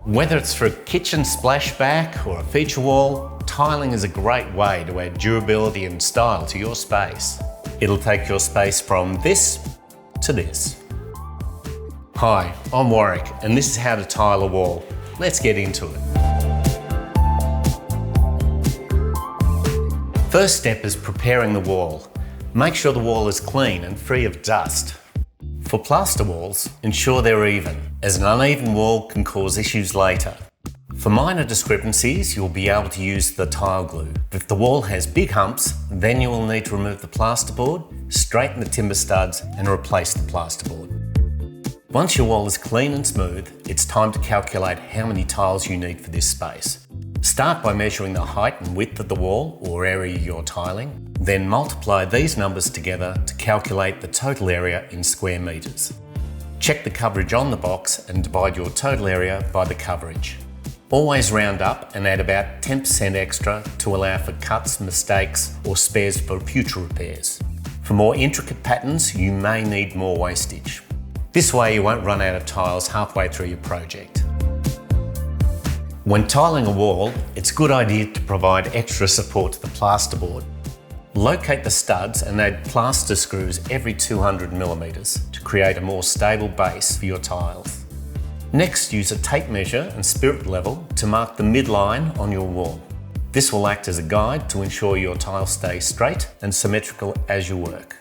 Whether it's for a kitchen splashback or a feature wall, tiling is a great way to add durability and style to your space. It'll take your space from this to this. Hi, I'm Warwick, and this is how to tile a wall. Let's get into it. First step is preparing the wall. Make sure the wall is clean and free of dust. For plaster walls, ensure they're even, as an uneven wall can cause issues later. For minor discrepancies, you'll be able to use the tile glue. If the wall has big humps, then you will need to remove the plasterboard, straighten the timber studs and replace the plasterboard. Once your wall is clean and smooth, it's time to calculate how many tiles you need for this space. Start by measuring the height and width of the wall or area you're tiling, then multiply these numbers together to calculate the total area in square metres. Check the coverage on the box and divide your total area by the coverage. Always round up and add about 10% extra to allow for cuts, mistakes or spares for future repairs. For more intricate patterns, you may need more wastage. This way you won't run out of tiles halfway through your project. When tiling a wall, it's a good idea to provide extra support to the plasterboard. Locate the studs and add plaster screws every 200mm to create a more stable base for your tiles. Next, use a tape measure and spirit level to mark the midline on your wall. This will act as a guide to ensure your tiles stay straight and symmetrical as you work.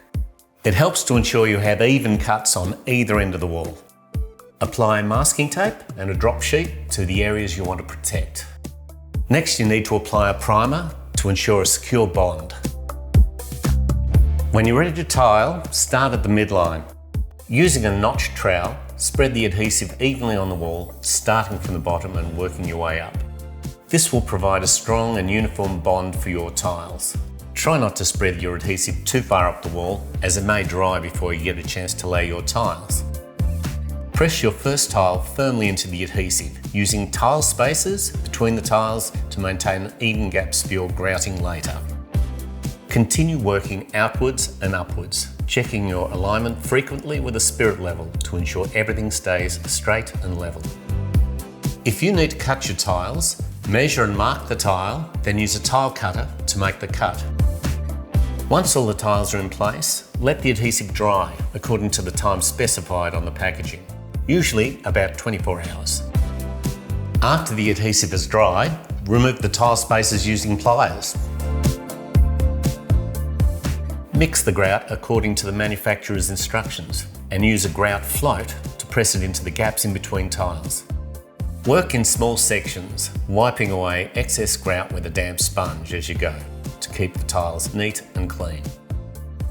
It helps to ensure you have even cuts on either end of the wall. Apply masking tape and a drop sheet to the areas you want to protect. Next, you need to apply a primer to ensure a secure bond. When you're ready to tile, start at the midline. Using a notch trowel, spread the adhesive evenly on the wall, starting from the bottom and working your way up. This will provide a strong and uniform bond for your tiles. Try not to spread your adhesive too far up the wall, as it may dry before you get a chance to lay your tiles. Press your first tile firmly into the adhesive, using tile spacers between the tiles to maintain even gaps for your grouting later. Continue working outwards and upwards, checking your alignment frequently with a spirit level to ensure everything stays straight and level. If you need to cut your tiles, measure and mark the tile, then use a tile cutter to make the cut. Once all the tiles are in place, let the adhesive dry according to the time specified on the packaging, usually about 24 hours. After the adhesive is dried, remove the tile spacers using pliers. Mix the grout according to the manufacturer's instructions and use a grout float to press it into the gaps in between tiles. Work in small sections, wiping away excess grout with a damp sponge as you go to keep the tiles neat and clean.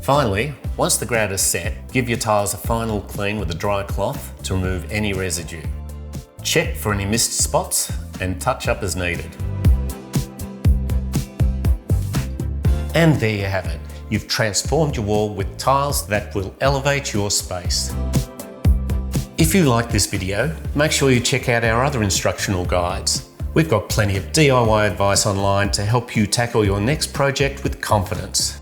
Finally, once the grout is set, give your tiles a final clean with a dry cloth to remove any residue. Check for any missed spots and touch up as needed. And there you have it. You've transformed your wall with tiles that will elevate your space. If you like this video, make sure you check out our other instructional guides. We've got plenty of DIY advice online to help you tackle your next project with confidence.